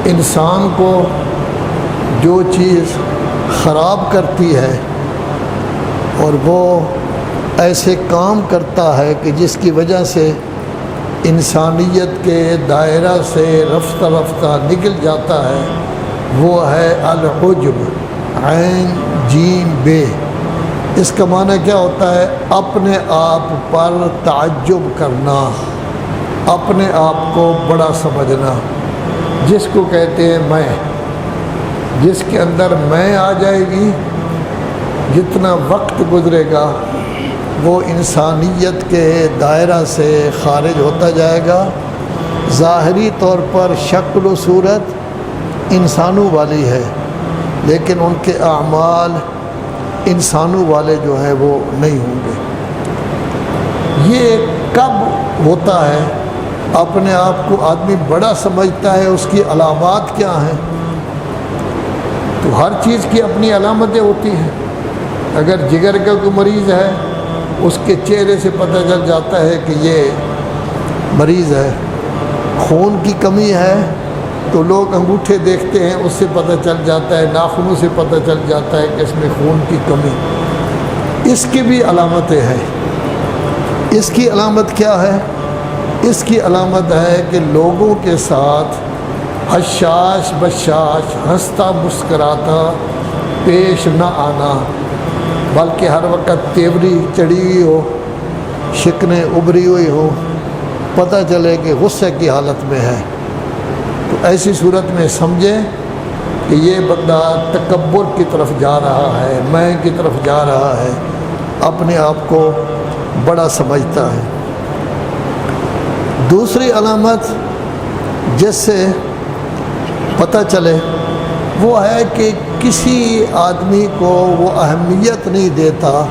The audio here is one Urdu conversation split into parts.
انسان کو جو چیز خراب کرتی ہے اور وہ ایسے کام کرتا ہے کہ جس کی وجہ سے انسانیت کے دائرہ سے رفتہ رفتہ نکل جاتا ہے، وہ ہے العجب، عین جیم بے۔ اس کا معنی کیا ہوتا ہے؟ اپنے آپ پر تعجب کرنا، اپنے آپ کو بڑا سمجھنا، جس کو کہتے ہیں میں۔ جس کے اندر میں آ جائے گی، جتنا وقت گزرے گا وہ انسانیت کے دائرہ سے خارج ہوتا جائے گا۔ ظاہری طور پر شکل و صورت انسانوں والی ہے، لیکن ان کے اعمال انسانوں والے جو ہیں وہ نہیں ہوں گے۔ یہ کب ہوتا ہے؟ اپنے آپ کو آدمی بڑا سمجھتا ہے، اس کی علامات کیا ہیں؟ تو ہر چیز کی اپنی علامتیں ہوتی ہیں۔ اگر جگر کا کوئی مریض ہے، اس کے چہرے سے پتہ چل جاتا ہے کہ یہ مریض ہے۔ خون کی کمی ہے تو لوگ انگوٹھے دیکھتے ہیں، اس سے پتہ چل جاتا ہے، ناخنوں سے پتہ چل جاتا ہے کہ اس میں خون کی کمی۔ اس کی بھی علامتیں ہیں۔ اس کی علامت کیا ہے؟ اس کی علامت ہے کہ لوگوں کے ساتھ حشاش بشاش، ہنستا مسکراتا پیش نہ آنا، بلکہ ہر وقت تیوری چڑھی ہوئی ہو، شکنیں ابری ہوئی ہو، پتہ چلے کہ غصے کی حالت میں ہے۔ تو ایسی صورت میں سمجھیں کہ یہ بندہ تکبر کی طرف جا رہا ہے، میں کی طرف جا رہا ہے، اپنے آپ کو بڑا سمجھتا ہے۔ دوسری علامت جس سے پتہ چلے وہ ہے کہ کسی آدمی کو وہ اہمیت نہیں دیتا،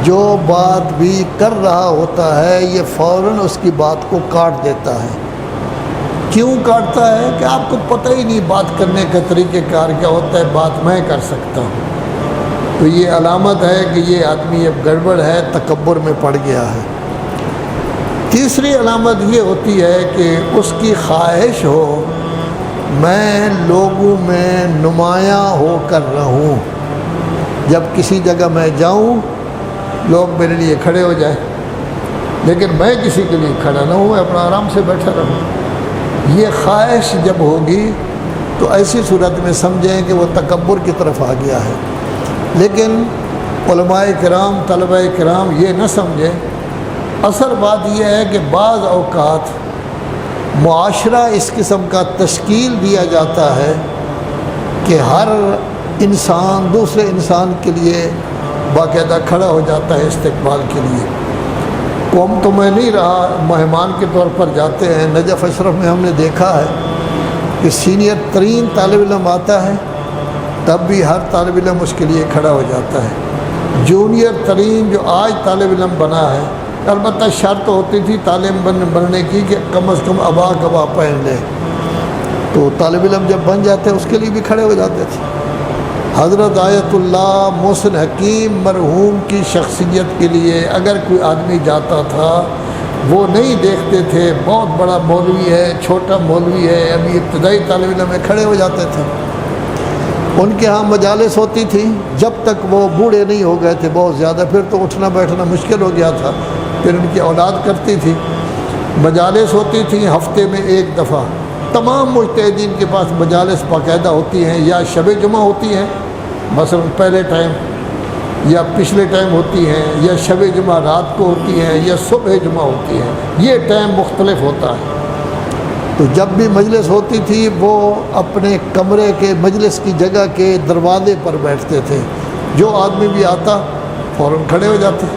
جو بات بھی کر رہا ہوتا ہے یہ فوراً اس کی بات کو کاٹ دیتا ہے۔ کیوں کاٹتا ہے؟ کہ آپ کو پتہ ہی نہیں بات کرنے کا طریقہ کار کیا ہوتا ہے، بات میں کر سکتا ہوں۔ تو یہ علامت ہے کہ یہ آدمی اب گڑبڑ ہے، تکبر میں پڑ گیا ہے۔ تیسری علامت یہ ہوتی ہے کہ اس کی خواہش ہو میں لوگوں میں نمایاں ہو کر رہوں، جب کسی جگہ میں جاؤں لوگ میرے لیے کھڑے ہو جائیں، لیکن میں کسی کے لیے کھڑا نہ ہوں، میں اپنا آرام سے بیٹھا رہوں۔ یہ خواہش جب ہوگی تو ایسی صورت میں سمجھیں کہ وہ تکبر کی طرف آ گیا ہے۔ لیکن علماء کرام، طلباء کرام یہ نہ سمجھیں۔ اصل بات یہ ہے کہ بعض اوقات معاشرہ اس قسم کا تشکیل دیا جاتا ہے کہ ہر انسان دوسرے انسان کے لیے باقاعدہ کھڑا ہو جاتا ہے استقبال کے لیے۔ قوم تو میں نہیں رہا، مہمان کے طور پر جاتے ہیں، نجف اشرف میں ہم نے دیکھا ہے کہ سینئر ترین طالب علم آتا ہے تب بھی ہر طالب علم اس کے لیے کھڑا ہو جاتا ہے۔ جونیئر ترین جو آج طالب علم بنا ہے، البتہ شرط ہوتی تھی طالب بننے کی کہ کم از کم عبا کبا پہن لے، تو طالب علم جب بن جاتے اس کے لیے بھی کھڑے ہو جاتے تھے۔ حضرت آیت اللہ محسن حکیم مرحوم کی شخصیت کے لیے اگر کوئی آدمی جاتا تھا، وہ نہیں دیکھتے تھے بہت بڑا مولوی ہے، چھوٹا مولوی ہے، ابھی ابتدائی طالب علم میں، کھڑے ہو جاتے تھے۔ ان کے ہاں مجالس ہوتی تھی جب تک وہ بوڑھے نہیں ہو گئے تھے بہت زیادہ، پھر تو اٹھنا بیٹھنا مشکل ہو گیا تھا، پھر ان کی اولاد کرتی تھی۔ مجالس ہوتی تھیں ہفتے میں ایک دفعہ، تمام مجتہدین کے پاس مجالس باقاعدہ ہوتی ہیں، یا شب جمعہ ہوتی ہیں مثلا پہلے ٹائم، یا پچھلے ٹائم ہوتی ہیں، یا شب جمعہ رات کو ہوتی ہیں، یا صبح جمعہ ہوتی ہیں، یہ ٹائم مختلف ہوتا ہے۔ تو جب بھی مجلس ہوتی تھی وہ اپنے کمرے کے مجلس کی جگہ کے دروازے پر بیٹھتے تھے، جو آدمی بھی آتا فوراً کھڑے ہو جاتے،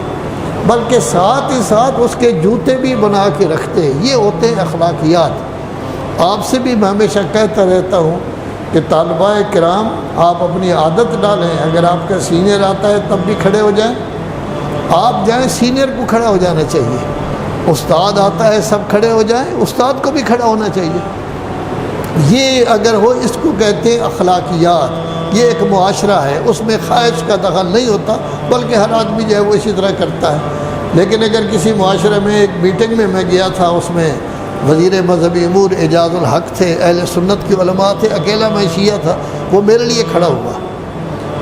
بلکہ ساتھ ہی ساتھ اس کے جوتے بھی بنا کے رکھتے۔ یہ ہوتے ہیں اخلاقیات۔ آپ سے بھی میں ہمیشہ کہتا رہتا ہوں کہ طالبہ کرام آپ اپنی عادت ڈالیں، اگر آپ کا سینئر آتا ہے تب بھی کھڑے ہو جائیں، آپ جائیں سینئر کو کھڑا ہو جانا چاہیے۔ استاد آتا ہے سب کھڑے ہو جائیں، استاد کو بھی کھڑا ہونا چاہیے۔ یہ اگر ہو، اس کو کہتے ہیں اخلاقیات۔ یہ ایک معاشرہ ہے، اس میں خواہش کا دخل نہیں ہوتا، بلکہ ہر آدمی جو ہے وہ اسی طرح کرتا ہے۔ لیکن اگر کسی معاشرے میں ایک میٹنگ میں گیا تھا، اس میں وزیر مذہبی امور اعجاز الحق تھے، اہل سنت کے علماء تھے، اکیلا میں شیعہ تھا، وہ میرے لیے کھڑا ہوا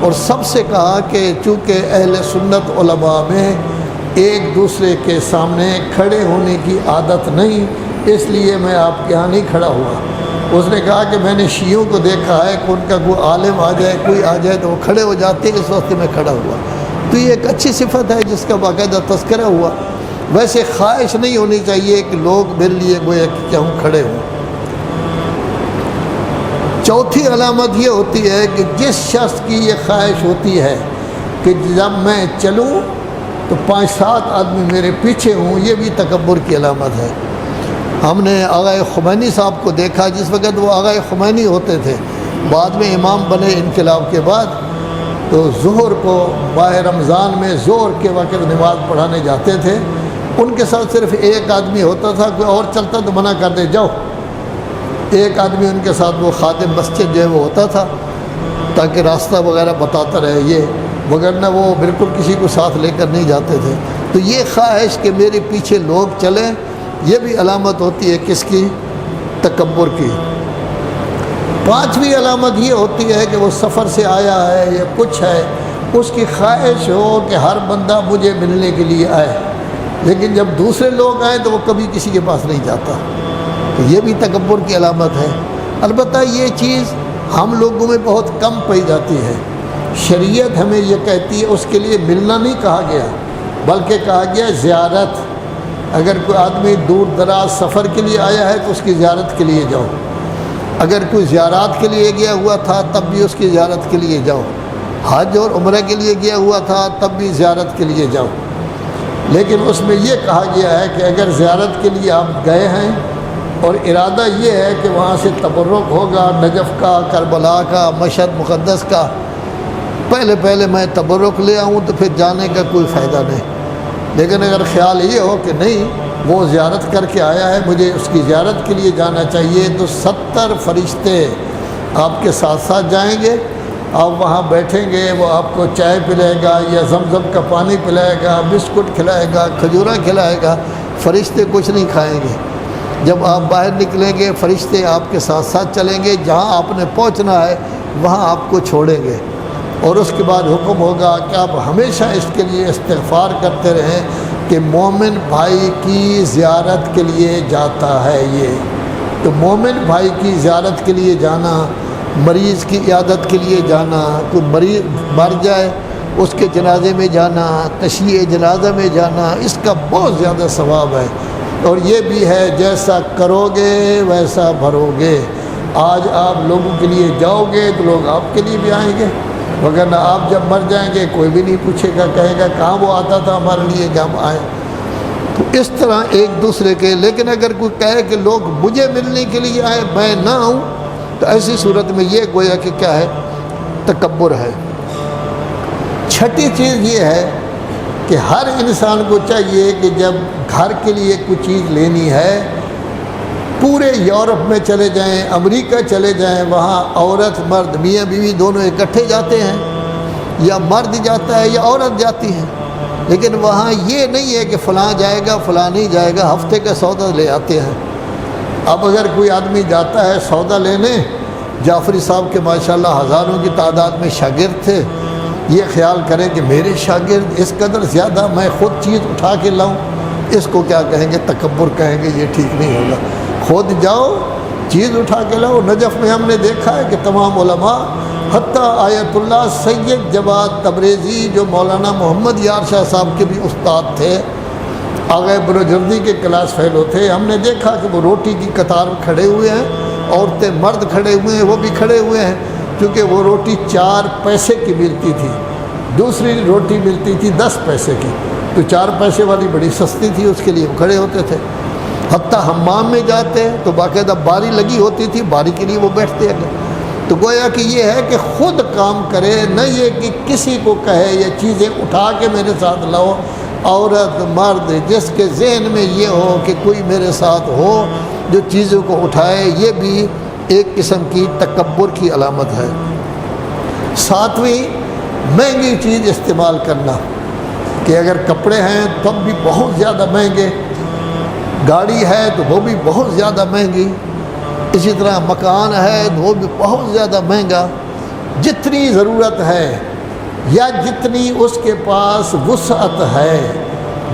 اور سب سے کہا کہ چونکہ اہل سنت علماء میں ایک دوسرے کے سامنے کھڑے ہونے کی عادت نہیں، اس لیے میں آپ کے ہاں نہیں کھڑا ہوا۔ اس نے کہا کہ میں نے شیعوں کو دیکھا ہے کہ ان کا کوئی عالم آ جائے، کوئی آ جائے تو وہ کھڑے ہو جاتے، اس وقت میں کھڑا ہوا۔ تو یہ ایک اچھی صفت ہے جس کا باقاعدہ تذکرہ ہوا۔ ویسے خواہش نہیں ہونی چاہیے کہ لوگ میرے لیے گویا کہ ہم کھڑے ہوں۔ چوتھی علامت یہ ہوتی ہے کہ جس شخص کی یہ خواہش ہوتی ہے کہ جب میں چلوں تو 5-7 آدمی میرے پیچھے ہوں، یہ بھی تکبر کی علامت ہے۔ ہم نے آغا خمینی صاحب کو دیکھا، جس وقت وہ آغا خمینی ہوتے تھے، بعد میں امام بنے انقلاب کے بعد، تو ظہر کو ماہ رمضان میں ظہر کے وقت نماز پڑھانے جاتے تھے، ان کے ساتھ صرف ایک آدمی ہوتا تھا، کوئی اور چلتا تو منع کر دے جاؤ، ایک آدمی ان کے ساتھ وہ خادم مسجد جو ہے وہ ہوتا تھا تاکہ راستہ وغیرہ بتاتا رہے، یہ وگرنہ وہ بالکل کسی کو ساتھ لے کر نہیں جاتے تھے۔ تو یہ خواہش کہ میرے پیچھے لوگ چلیں، یہ بھی علامت ہوتی ہے کس کی؟ تکبر کی۔ 5ویں علامت یہ ہوتی ہے کہ وہ سفر سے آیا ہے یا کچھ ہے، اس کی خواہش ہو کہ ہر بندہ مجھے ملنے کے لیے آئے، لیکن جب دوسرے لوگ آئیں تو وہ کبھی کسی کے پاس نہیں جاتا، تو یہ بھی تکبر کی علامت ہے۔ البتہ یہ چیز ہم لوگوں میں بہت کم پائی جاتی ہے۔ شریعت ہمیں یہ کہتی ہے اس کے لیے ملنا نہیں کہا گیا، بلکہ کہا گیا زیارت۔ اگر کوئی آدمی دور دراز سفر کے لیے آیا ہے تو اس کی زیارت کے لیے جاؤ، اگر کوئی زیارات کے لیے گیا ہوا تھا تب بھی اس کی زیارت کے لیے جاؤ، حج اور عمرہ کے لیے گیا ہوا تھا تب بھی زیارت کے لیے جاؤ۔ لیکن اس میں یہ کہا گیا ہے کہ اگر زیارت کے لیے آپ گئے ہیں اور ارادہ یہ ہے کہ وہاں سے تبرک ہوگا نجف کا، کربلا کا، مشہد مقدس کا، پہلے میں تبرک لے آؤں تو پھر جانے کا کوئی فائدہ نہیں۔ لیکن اگر خیال یہ ہو کہ نہیں وہ زیارت کر کے آیا ہے، مجھے اس کی زیارت کے لیے جانا چاہیے، تو 70 فرشتے آپ کے ساتھ ساتھ جائیں گے، آپ وہاں بیٹھیں گے، وہ آپ کو چائے پلائے گا یا زمزم کا پانی پلائے گا، بسکٹ کھلائے گا، کھجورا کھلائے گا، فرشتے کچھ نہیں کھائیں گے۔ جب آپ باہر نکلیں گے فرشتے آپ کے ساتھ ساتھ چلیں گے، جہاں آپ نے پہنچنا ہے وہاں آپ کو چھوڑیں گے، اور اس کے بعد حکم ہوگا کہ آپ ہمیشہ اس کے لیے استغفار کرتے رہیں کہ مومن بھائی کی زیارت کے لیے جاتا ہے یہ۔ تو مومن بھائی کی زیارت کے لیے جانا، مریض کی عیادت کے لیے جانا، کوئی مریض مر جائے اس کے جنازے میں جانا، تشییع جنازہ میں جانا، اس کا بہت زیادہ ثواب ہے۔ اور یہ بھی ہے جیسا کرو گے ویسا بھرو گے۔ آج آپ لوگوں کے لیے جاؤ گے تو لوگ آپ کے لیے بھی آئیں گے، وگرنہ آپ جب مر جائیں گے کوئی بھی نہیں پوچھے گا، کہے گا کہاں وہ آتا تھا ہمارے لیے کہ ہم آئیں۔ تو اس طرح ایک دوسرے کے، لیکن اگر کوئی کہے کہ لوگ مجھے ملنے کے لیے آئے میں نہ آؤں، تو ایسی صورت میں یہ گویا کہ کیا ہے؟ تکبر ہے۔ چھٹی چیز یہ ہے کہ ہر انسان کو چاہیے کہ جب گھر کے لیے کوئی چیز لینی ہے، پورے یورپ میں چلے جائیں، امریکہ چلے جائیں، وہاں عورت مرد میاں بیوی دونوں اکٹھے جاتے ہیں، یا مرد جاتا ہے یا عورت جاتی ہے، لیکن وہاں یہ نہیں ہے کہ فلاں جائے گا فلاں نہیں جائے گا، ہفتے کا سودا لے آتے ہیں۔ اب اگر کوئی آدمی جاتا ہے سودا لینے، جعفری صاحب کے ماشاءاللہ ہزاروں کی تعداد میں شاگرد تھے، یہ خیال کریں کہ میرے شاگرد اس قدر زیادہ، میں خود چیز اٹھا کے لاؤں، اس کو کیا کہیں گے؟ تکبر کہیں گے، یہ ٹھیک نہیں ہوگا۔ خود جاؤ چیز اٹھا کے لاؤ۔ نجف میں ہم نے دیکھا ہے کہ تمام علماء، حتیٰ آیت اللہ سید جواد تبریزی جو مولانا محمد یار شاہ صاحب کے بھی استاد تھے، آغا بروجردی کے کلاس فیلو تھے، ہم نے دیکھا کہ وہ روٹی کی قطار میں کھڑے ہوئے ہیں، عورتیں مرد کھڑے ہوئے ہیں، وہ بھی کھڑے ہوئے ہیں، کیونکہ وہ روٹی 4 پیسے کی ملتی تھی، دوسری روٹی ملتی تھی 10 پیسے کی، تو 4 پیسے والی بڑی سستی تھی، اس کے لیے کھڑے ہوتے تھے۔ حتیٰ حمام میں جاتے تو باقاعدہ باری لگی ہوتی تھی، باری کے لیے وہ بیٹھتے ہیں۔ تو گویا کہ یہ ہے کہ خود کام کرے، نہ یہ کہ کسی کو کہے یہ چیزیں اٹھا کے میرے ساتھ لاؤ۔ عورت مرد جس کے ذہن میں یہ ہو کہ کوئی میرے ساتھ ہو جو چیزوں کو اٹھائے، یہ بھی ایک قسم کی تکبر کی علامت ہے۔ 7ویں، مہنگی چیز استعمال کرنا، کہ اگر کپڑے ہیں تب بھی بہت زیادہ مہنگے، گاڑی ہے تو وہ بھی بہت زیادہ مہنگی، اسی طرح مکان ہے تو وہ بھی بہت زیادہ مہنگا۔ جتنی ضرورت ہے یا جتنی اس کے پاس وسعت ہے،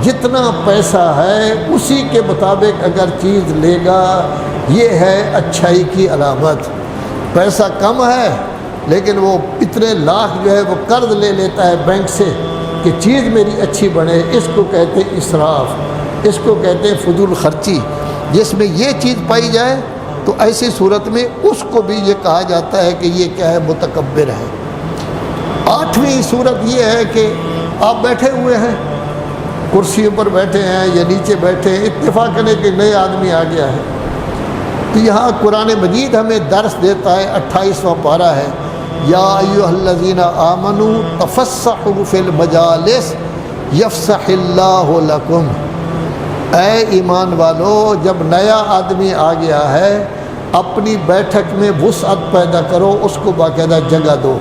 جتنا پیسہ ہے اسی کے مطابق اگر چیز لے گا، یہ ہے اچھائی کی علامت۔ پیسہ کم ہے لیکن وہ اتنے لاکھ جو ہے وہ قرض لے لیتا ہے بینک سے کہ چیز میری اچھی بنے، اس کو کہتے ہیں اسراف، اس کو کہتے ہیں فضول خرچی۔ جس میں یہ چیز پائی جائے تو ایسی صورت میں اس کو بھی یہ کہا جاتا ہے کہ یہ کیا ہے، متکبر ہے۔ 8ویں صورت یہ ہے کہ آپ بیٹھے ہوئے ہیں، کرسیوں پر بیٹھے ہیں یا نیچے بیٹھے ہیں، اتفاق کریں کہ نئے آدمی آ گیا ہے، تو یہاں قرآن مجید ہمیں درس دیتا ہے۔ 28واں پارہ ہے، یا ایھا الذین آمنوا تفسحوا فی المجالس یفسح اللہ لکم۔ اے ایمان والو، جب نیا آدمی آ گیا ہے اپنی بیٹھک میں وسعت پیدا کرو، اس کو باقاعدہ جگہ دو۔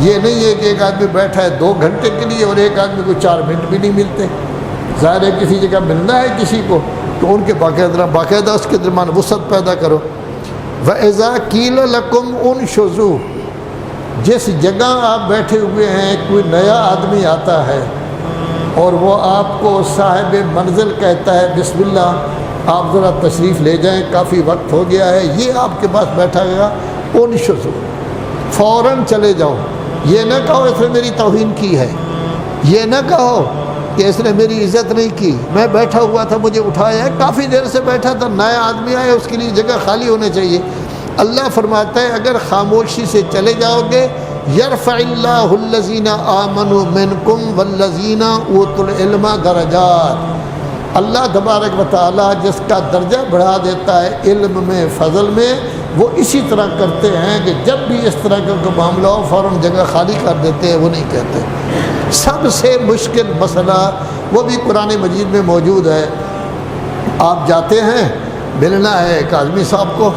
یہ نہیں ہے کہ ایک آدمی بیٹھا ہے 2 گھنٹے کے لیے اور ایک آدمی کو 4 منٹ بھی نہیں ملتے۔ ظاہر ہے کسی جگہ ملنا ہے کسی کو تو ان کے باقاعدہ اس کے درمیان وسعت پیدا کرو۔ وَإِذَا قِيلَ لَكُمْ انشزوا، جس جگہ آپ بیٹھے ہوئے ہیں کوئی نیا آدمی آتا ہے اور وہ آپ کو صاحب منزل کہتا ہے بسم اللہ آپ ذرا تشریف لے جائیں، کافی وقت ہو گیا ہے، یہ آپ کے پاس بیٹھا گیا، انشزوا، فوراً چلے جاؤ۔ یہ نہ کہو اس نے میری توہین کی ہے، یہ نہ کہو کہ اس نے میری عزت نہیں کی، میں بیٹھا ہوا تھا مجھے اٹھایا ہے، کافی دیر سے بیٹھا تھا، نیا آدمی آیا اس کے لیے جگہ خالی ہونا چاہیے۔ اللہ فرماتا ہے اگر خاموشی سے چلے جاؤ گے، یرفع اللہ الذین آمنوا منکم والذین اوتوا العلم درجات، اللہ تبارک و تعالیٰ جس کا درجہ بڑھا دیتا ہے علم میں، فضل میں، وہ اسی طرح کرتے ہیں کہ جب بھی اس طرح کا کوئی معاملہ ہو فوراً جگہ خالی کر دیتے ہیں، وہ نہیں کہتے۔ سب سے مشکل مسئلہ وہ بھی قرآن مجید میں موجود ہے۔ آپ جاتے ہیں، ملنا ہے ایک آدمی صاحب کو،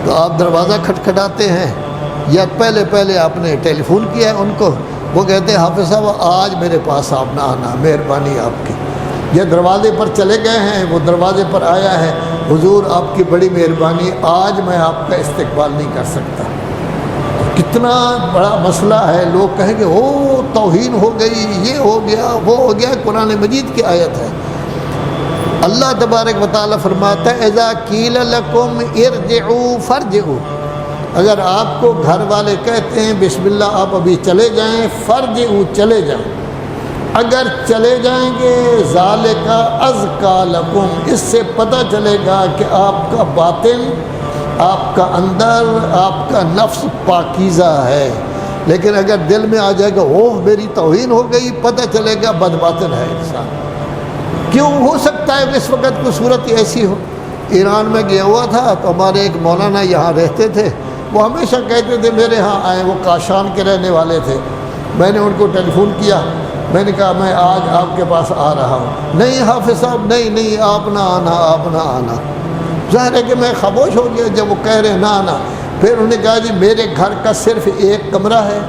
تو آپ دروازہ کھٹکھٹاتے ہیں یا پہلے آپ نے ٹیلی فون کیا ہے ان کو، وہ کہتے ہیں حافظ صاحب آج میرے پاس آپ نہ آنا، مہربانی آپ کی۔ یا دروازے پر چلے گئے ہیں، وہ دروازے پر آیا ہے، حضور آپ کی بڑی مہربانی، آج میں آپ کا استقبال نہیں کر سکتا۔ کتنا بڑا مسئلہ ہے، لوگ کہیں گے او توہین ہو گئی، یہ ہو گیا وہ ہو گیا۔ قرآن مجید کی آیت ہے، اللہ تبارک و تعالیٰ فرماتا ہے اذا قیل لکم ارجعوا فارجعوا، اگر آپ کو گھر والے کہتے ہیں بسم اللہ آپ ابھی چلے جائیں، فارجعوا چلے جائیں، اگر چلے جائیں گے ذالک ازکیٰ لکم، اس سے پتہ چلے گا کہ آپ کا باطن، آپ کا اندر، آپ کا نفس پاکیزہ ہے۔ لیکن اگر دل میں آ جائے گا اوہ میری توہین ہو گئی، پتہ چلے گا بدباطن ہے انسان۔ کیوں ہو سکتا ہے کہ اس وقت کوئی صورت ایسی ہو؟ ایران میں گیا ہوا تھا تو ہمارے ایک مولانا یہاں رہتے تھے، وہ ہمیشہ کہتے تھے میرے ہاں آئیں، وہ کاشان کے رہنے والے تھے۔ میں نے ان کو ٹیلی فون کیا، میں نے کہا میں آج آپ کے پاس آ رہا ہوں۔ نہیں حافظ صاحب نہیں آپ نہ آنا، آپ نہ آنا۔ ظاہر ہے کہ میں خاموش ہو گیا جب وہ کہہ رہے نہ آنا۔ پھر انہوں نے کہا جی میرے گھر کا صرف ایک کمرہ ہے،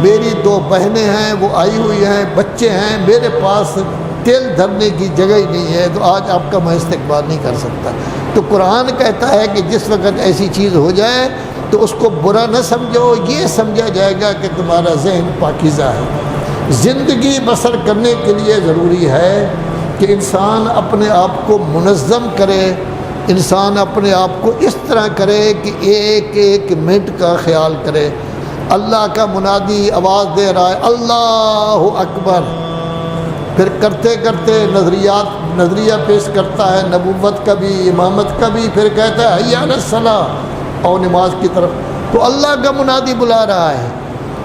میری 2 بہنیں ہیں وہ آئی ہوئی ہیں، بچے ہیں، میرے پاس تل دھرنے کی جگہ ہی نہیں ہے، تو آج آپ کا میں استقبال نہیں کر سکتا۔ تو قرآن کہتا ہے کہ جس وقت ایسی چیز ہو جائے تو اس کو برا نہ سمجھو، یہ سمجھا جائے گا کہ تمہارا ذہن پاکیزہ ہے۔ زندگی بسر کرنے کے لیے ضروری ہے کہ انسان اپنے آپ کو منظم کرے، انسان اپنے آپ کو اس طرح کرے کہ ایک منٹ کا خیال کرے۔ اللہ کا منادی آواز دے رہا ہے اللہ اکبر، پھر کرتے کرتے نظریہ پیش کرتا ہے نبوت کا بھی، امامت کا بھی، پھر کہتا ہے حی علی الصلاۃ، اور نماز کی طرف۔ تو اللہ کا منادی بلا رہا ہے۔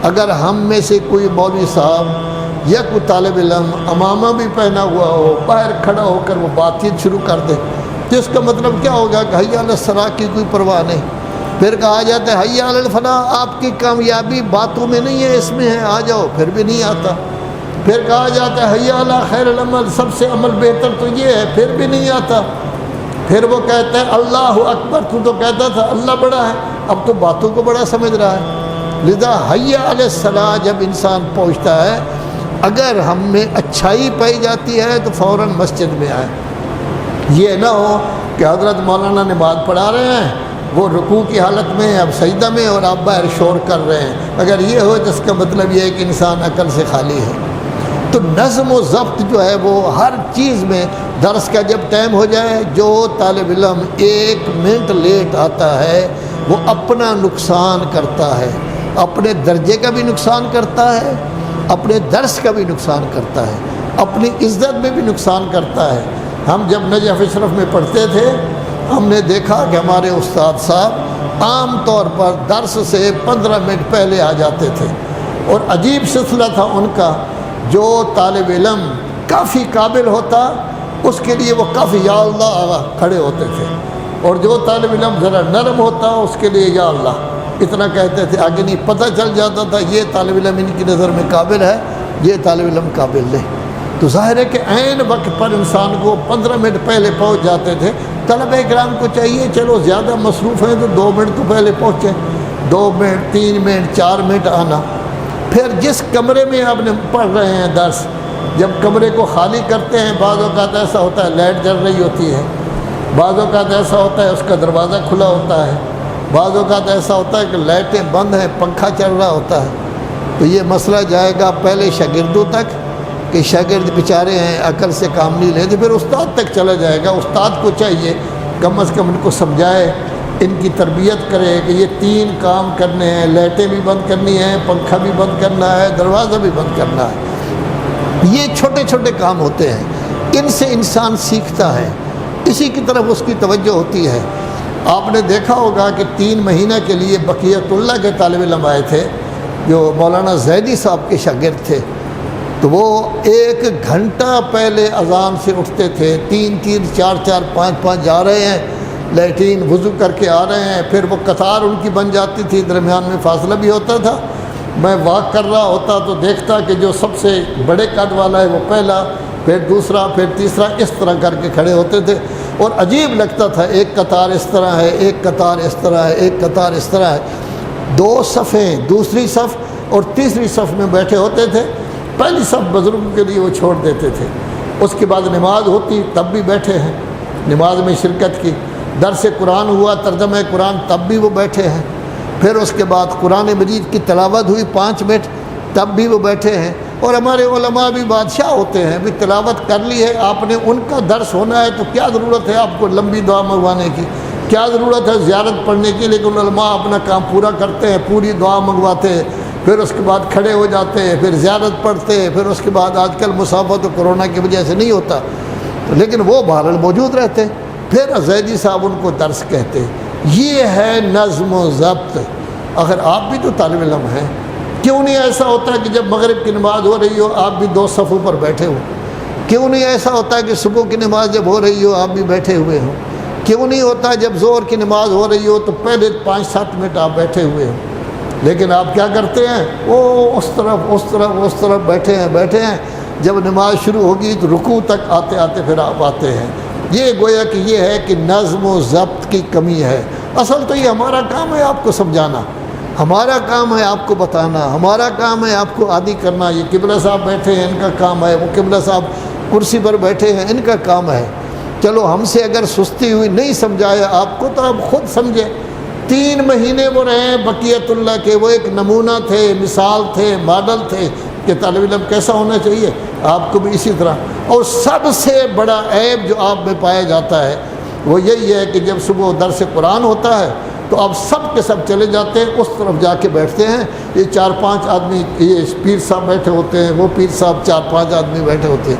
اگر ہم میں سے کوئی مولوی صاحب یا کوئی طالب علم امامہ بھی پہنا ہوا ہو، باہر کھڑا ہو کر وہ بات چیت شروع کر دے، تو اس کا مطلب کیا ہوگا کہ حی علی الصلاۃ کی کوئی پرواہ نہیں۔ پھر کہا جاتا ہے حی علی الفلاح، آپ کی کامیابی باتوں میں نہیں ہے اس میں ہے، آ جاؤ، پھر بھی نہیں آتا۔ پھر کہا جاتا ہے حی علی خیر العمل، سب سے عمل بہتر تو یہ ہے، پھر بھی نہیں آتا۔ پھر وہ کہتا ہے اللہ اکبر، تو کہتا تھا اللہ بڑا ہے، اب تو باتوں کو بڑا سمجھ رہا ہے۔ لذا حی علی الصلاۃ جب انسان پہنچتا ہے، اگر ہم میں اچھائی پائی جاتی ہے تو فوراً مسجد میں آئے۔ یہ نہ ہو کہ حضرت مولانا نماز پڑھا رہے ہیں، وہ رکوع کی حالت میں اب سجدہ میں اور آپ باہر شور کر رہے ہیں، اگر یہ ہو تو اس کا مطلب یہ ہے کہ انسان عقل سے خالی ہے۔ تو نظم و ضبط جو ہے وہ ہر چیز میں، درس کا جب ٹائم ہو جائے، جو طالب علم 1 منٹ لیٹ آتا ہے وہ اپنا نقصان کرتا ہے، اپنے درجے کا بھی نقصان کرتا ہے، اپنے درس کا بھی نقصان کرتا ہے، اپنی عزت میں بھی نقصان کرتا ہے۔ ہم جب نجف اشرف میں پڑھتے تھے، ہم نے دیکھا کہ ہمارے استاد صاحب عام طور پر درس سے 15 منٹ پہلے آ جاتے تھے، اور عجیب سلسلہ تھا ان کا، جو طالب علم کافی قابل ہوتا اس کے لیے وہ کافی یا اللہ کھڑے ہوتے تھے، اور جو طالب علم ذرا نرم ہوتا اس کے لیے یا اللہ اتنا کہتے تھے، آگے نہیں پتہ چل جاتا تھا یہ طالب علم ان کی نظر میں قابل ہے، یہ طالب علم قابل نہیں۔ تو ظاہر ہے کہ عین وقت پر انسان کو 15 منٹ پہلے پہنچ جاتے تھے۔ طلبہ اکرام کو چاہیے چلو زیادہ مصروف ہیں تو 2 منٹ تو پہلے پہنچیں، 2 منٹ 3 منٹ 4 منٹ آنا۔ پھر جس کمرے میں آپ نے پڑھ رہے ہیں درس، جب کمرے کو خالی کرتے ہیں، بعض اوقات ایسا ہوتا ہے لائٹ جل رہی ہوتی ہے، بعض اوقات ایسا ہوتا ہے اس کا دروازہ کھلا ہوتا ہے، بعض اوقات ایسا ہوتا ہے کہ لائٹیں بند ہیں، پنکھا چل رہا ہوتا ہے۔ تو یہ مسئلہ جائے گا پہلے شاگردوں تک کہ شاگرد بیچارے ہیں عقل سے کام نہیں لیتے، پھر استاد تک چلا جائے گا۔ استاد کو چاہیے کم از کم ان کو سمجھائے، ان کی تربیت کرے کہ یہ 3 کام کرنے ہیں، لائٹیں بھی بند کرنی ہیں، پنکھا بھی بند کرنا ہے، دروازہ بھی بند کرنا ہے۔ یہ چھوٹے چھوٹے کام ہوتے ہیں، ان سے انسان سیکھتا ہے، اسی کی طرف اس کی توجہ ہوتی ہے۔ آپ نے دیکھا ہوگا کہ 3 مہینہ کے لیے بقیت اللہ کے طالب علم آئے تھے جو مولانا زیدی صاحب کے شاگرد تھے، تو وہ 1 گھنٹہ پہلے اذان سے اٹھتے تھے، 3 4 5 جا رہے ہیں لیٹرین، وضو کر کے آ رہے ہیں، پھر وہ قطار ان کی بن جاتی تھی، درمیان میں فاصلہ بھی ہوتا تھا۔ میں واک کر رہا ہوتا تو دیکھتا کہ جو سب سے بڑے قد والا ہے وہ پہلا، پھر دوسرا، پھر تیسرا، اس طرح کر کے کھڑے ہوتے تھے، اور عجیب لگتا تھا، 1 قطار اس طرح ہے، 1 قطار اس طرح ہے، 1 قطار اس طرح ہے، 2 صفیں دوسری صف اور تیسری صف میں بیٹھے ہوتے تھے۔ پہلی صف بزرگوں کے لیے وہ چھوڑ دیتے تھے، اس کے بعد نماز ہوتی تب بھی بیٹھے ہیں، نماز میں شرکت کی، درس قرآن ہوا، ترجمہ قرآن، تب بھی وہ بیٹھے ہیں، پھر اس کے بعد قرآن مجید کی تلاوت ہوئی 5 منٹ، تب بھی وہ بیٹھے ہیں۔ اور ہمارے علماء بھی بادشاہ ہوتے ہیں، بھی تلاوت کر لی ہے آپ نے، ان کا درس ہونا ہے تو کیا ضرورت ہے آپ کو لمبی دعا منگوانے کی، کیا ضرورت ہے زیارت پڑھنے کی، لیکن علماء اپنا کام پورا کرتے ہیں، پوری دعا منگواتے ہیں، پھر اس کے بعد کھڑے ہو جاتے ہیں، پھر زیارت پڑھتے ہیں، پھر اس کے بعد آج کل مسافت و کرونا کی وجہ سے نہیں ہوتا، لیکن وہ بہرحال موجود رہتے، پھر زیدی صاحب ان کو درس کہتے۔ یہ ہے نظم و ضبط۔ اگر آپ بھی تو طالب علم ہیں، کیوں نہیں ایسا ہوتا ہے کہ جب مغرب کی نماز ہو رہی ہو آپ بھی 2 صفوں پر بیٹھے ہو؟ کیوں نہیں ایسا ہوتا ہے کہ صبح کی نماز جب ہو رہی ہو آپ بھی بیٹھے ہوئے ہوں؟ کیوں نہیں ہوتا جب ظہر کی نماز ہو رہی ہو تو پہلے 5-7 منٹ آپ بیٹھے ہوئے ہوں؟ لیکن آپ کیا کرتے ہیں، وہ اس طرف بیٹھے ہیں، جب نماز شروع ہوگی تو رکوع تک آتے آتے پھر آپ آتے ہیں۔ یہ گویا کہ یہ ہے کہ نظم و ضبط کی کمی ہے۔ اصل تو یہ ہمارا کام ہے آپ کو سمجھانا، ہمارا کام ہے آپ کو بتانا، ہمارا کام ہے آپ کو عادی کرنا۔ یہ قبلہ صاحب بیٹھے ہیں، ان کا کام ہے، وہ قبلہ صاحب کرسی پر بیٹھے ہیں، ان کا کام ہے۔ چلو ہم سے اگر سستی ہوئی، نہیں سمجھایا آپ کو تو آپ خود سمجھیں۔ 3 مہینے وہ رہے بقیت اللہ کے، وہ ایک نمونہ تھے، مثال تھے، ماڈل تھے کہ طالب علم کیسا ہونا چاہیے، آپ کو بھی اسی طرح۔ اور سب سے بڑا عیب جو آپ میں پایا جاتا ہے وہ یہی ہے کہ جب صبح درس قرآن ہوتا ہے تو آپ سب کے سب چلے جاتے ہیں، اس طرف جا کے بیٹھتے ہیں۔ یہ 4-5 آدمی، یہ پیر صاحب بیٹھے ہوتے ہیں، وہ پیر صاحب 4-5 آدمی بیٹھے ہوتے ہیں۔